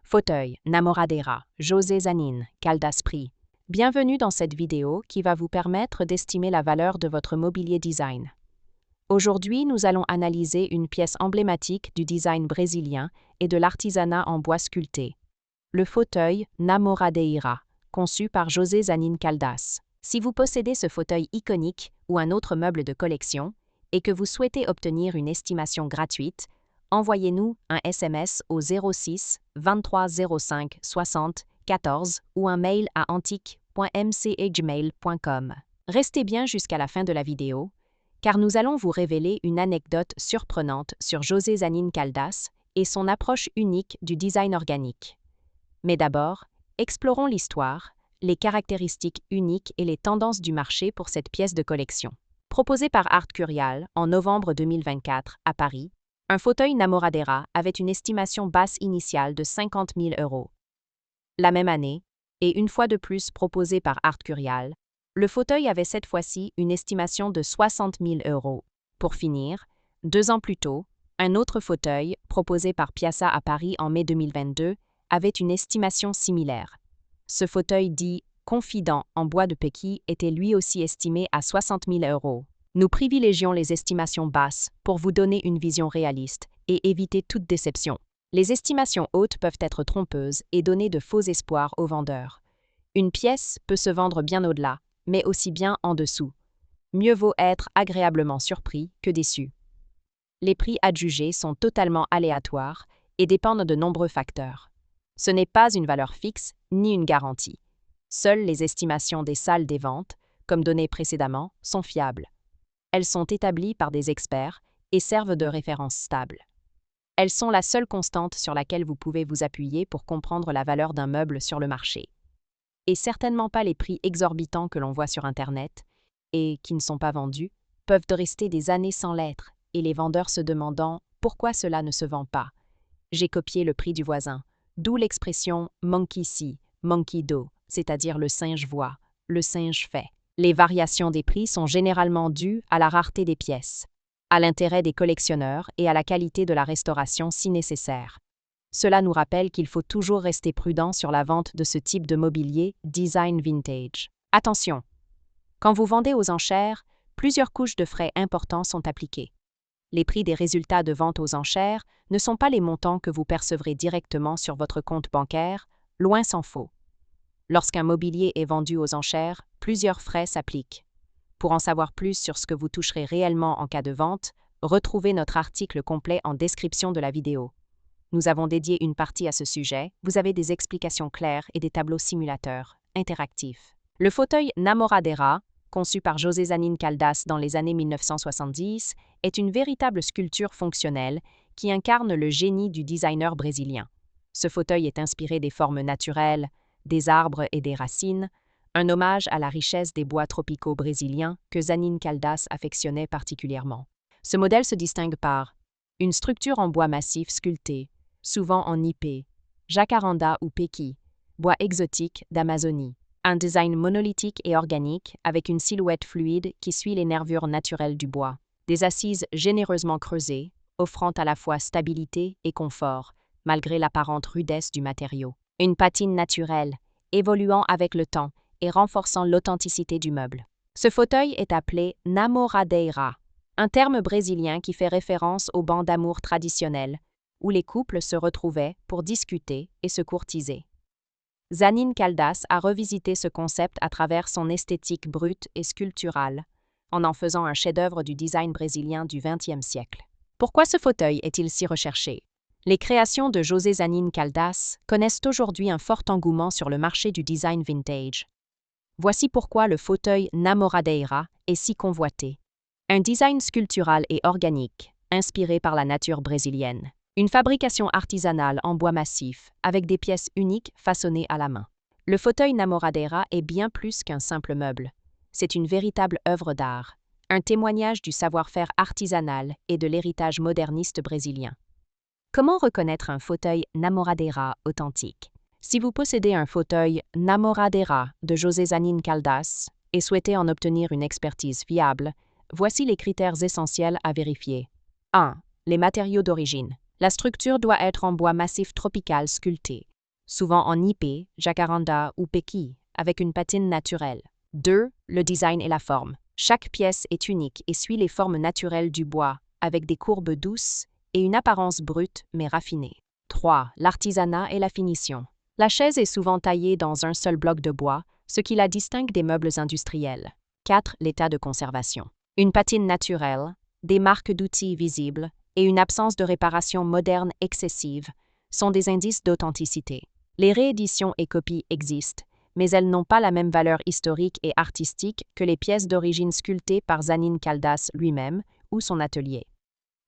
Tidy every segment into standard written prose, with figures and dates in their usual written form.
Fauteuil, Namoradera, José Zanin, Caldas Prix. Bienvenue dans cette vidéo qui va vous permettre d'estimer la valeur de votre mobilier design. Aujourd'hui, nous allons analyser une pièce emblématique du design brésilien et de l'artisanat en bois sculpté. Le fauteuil Namoradeira, conçu par José Zanin Caldas. Si vous possédez ce fauteuil iconique ou un autre meuble de collection et que vous souhaitez obtenir une estimation gratuite, envoyez-nous un SMS au 06 23 05 60 14 ou un mail à antique.mc@gmail.com. Restez bien jusqu'à la fin de la vidéo, car nous allons vous révéler une anecdote surprenante sur José Zanin Caldas et son approche unique du design organique. Mais d'abord, explorons l'histoire, les caractéristiques uniques et les tendances du marché pour cette pièce de collection. Proposée par Art Curial en novembre 2024 à Paris, un fauteuil Namoradera avait une estimation basse initiale de 50 000 €. La même année, et une fois de plus proposé par Art Curial, le fauteuil avait cette fois-ci une estimation de 60 000 €. Pour finir, 2 ans plus tôt, un autre fauteuil, proposé par Piazza à Paris en mai 2022, avait une estimation similaire. Ce fauteuil dit « confident » en bois de Pékin était lui aussi estimé à 60 000 €. Nous privilégions les estimations basses pour vous donner une vision réaliste et éviter toute déception. Les estimations hautes peuvent être trompeuses et donner de faux espoirs aux vendeurs. Une pièce peut se vendre bien au-delà, mais aussi bien en dessous. Mieux vaut être agréablement surpris que déçu. Les prix adjugés sont totalement aléatoires et dépendent de nombreux facteurs. Ce n'est pas une valeur fixe ni une garantie. Seules les estimations des salles des ventes, comme données précédemment, sont fiables. Elles sont établies par des experts et servent de référence stable. Elles sont la seule constante sur laquelle vous pouvez vous appuyer pour comprendre la valeur d'un meuble sur le marché. Et certainement pas les prix exorbitants que l'on voit sur Internet, et qui ne sont pas vendus, peuvent rester des années sans l'être, et les vendeurs se demandant pourquoi cela ne se vend pas. J'ai copié le prix du voisin, d'où l'expression « monkey see, monkey do », c'est-à-dire le singe voit, le singe fait. Les variations des prix sont généralement dues à la rareté des pièces, à l'intérêt des collectionneurs et à la qualité de la restauration si nécessaire. Cela nous rappelle qu'il faut toujours rester prudent sur la vente de ce type de mobilier design vintage. Attention! Quand vous vendez aux enchères, plusieurs couches de frais importants sont appliquées. Les prix des résultats de vente aux enchères ne sont pas les montants que vous percevrez directement sur votre compte bancaire, loin s'en faut. Lorsqu'un mobilier est vendu aux enchères, plusieurs frais s'appliquent. Pour en savoir plus sur ce que vous toucherez réellement en cas de vente, retrouvez notre article complet en description de la vidéo. Nous avons dédié une partie à ce sujet, vous avez des explications claires et des tableaux simulateurs, interactifs. Le fauteuil Namoradera, conçu par José Zanin Caldas dans les années 1970, est une véritable sculpture fonctionnelle qui incarne le génie du designer brésilien. Ce fauteuil est inspiré des formes naturelles, des arbres et des racines, un hommage à la richesse des bois tropicaux brésiliens que Zanin Caldas affectionnait particulièrement. Ce modèle se distingue par une structure en bois massif sculpté, souvent en ipé, jacaranda ou péqui, bois exotique d'Amazonie, un design monolithique et organique avec une silhouette fluide qui suit les nervures naturelles du bois, des assises généreusement creusées, offrant à la fois stabilité et confort, malgré l'apparente rudesse du matériau. Une patine naturelle, évoluant avec le temps et renforçant l'authenticité du meuble. Ce fauteuil est appelé Namoradeira, un terme brésilien qui fait référence au banc d'amour traditionnel, où les couples se retrouvaient pour discuter et se courtiser. Zanin Caldas a revisité ce concept à travers son esthétique brute et sculpturale, en faisant un chef-d'œuvre du design brésilien du XXe siècle. Pourquoi ce fauteuil est-il si recherché? Les créations de José Zanin Caldas connaissent aujourd'hui un fort engouement sur le marché du design vintage. Voici pourquoi le fauteuil Namoradeira est si convoité. Un design sculptural et organique, inspiré par la nature brésilienne. Une fabrication artisanale en bois massif, avec des pièces uniques façonnées à la main. Le fauteuil Namoradeira est bien plus qu'un simple meuble. C'est une véritable œuvre d'art, un témoignage du savoir-faire artisanal et de l'héritage moderniste brésilien. Comment reconnaître un fauteuil Namoradeira authentique? Si vous possédez un fauteuil Namoradeira de José Zanin Caldas et souhaitez en obtenir une expertise fiable, voici les critères essentiels à vérifier. 1. Les matériaux d'origine. La structure doit être en bois massif tropical sculpté, souvent en épais, jacaranda ou péquille, avec une patine naturelle. 2. Le design et la forme. Chaque pièce est unique et suit les formes naturelles du bois, avec des courbes douces et une apparence brute mais raffinée. 3. L'artisanat et la finition. La chaise est souvent taillée dans un seul bloc de bois, ce qui la distingue des meubles industriels. 4. L'état de conservation. Une patine naturelle, des marques d'outils visibles et une absence de réparation moderne excessive sont des indices d'authenticité. Les rééditions et copies existent, mais elles n'ont pas la même valeur historique et artistique que les pièces d'origine sculptées par Zanin Caldas lui-même ou son atelier.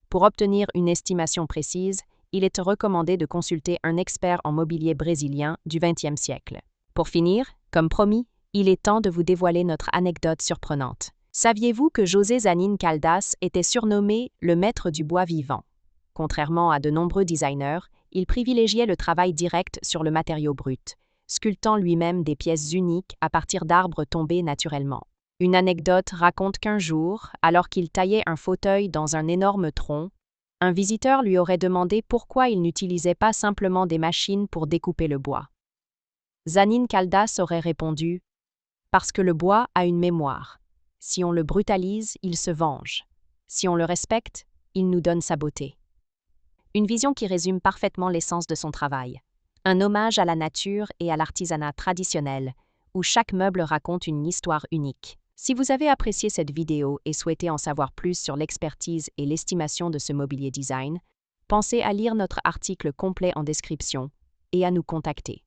Pour obtenir une estimation précise, il est recommandé de consulter un expert en mobilier brésilien du XXe siècle. Pour finir, comme promis, il est temps de vous dévoiler notre anecdote surprenante. Saviez-vous que José Zanin Caldas était surnommé le maître du bois vivant? Contrairement à de nombreux designers, il privilégiait le travail direct sur le matériau brut, sculptant lui-même des pièces uniques à partir d'arbres tombés naturellement. Une anecdote raconte qu'un jour, alors qu'il taillait un fauteuil dans un énorme tronc, un visiteur lui aurait demandé pourquoi il n'utilisait pas simplement des machines pour découper le bois. Zanin Caldas aurait répondu « Parce que le bois a une mémoire. Si on le brutalise, il se venge. Si on le respecte, il nous donne sa beauté. » Une vision qui résume parfaitement l'essence de son travail. Un hommage à la nature et à l'artisanat traditionnel, où chaque meuble raconte une histoire unique. Si vous avez apprécié cette vidéo et souhaitez en savoir plus sur l'expertise et l'estimation de ce mobilier design, pensez à lire notre article complet en description et à nous contacter.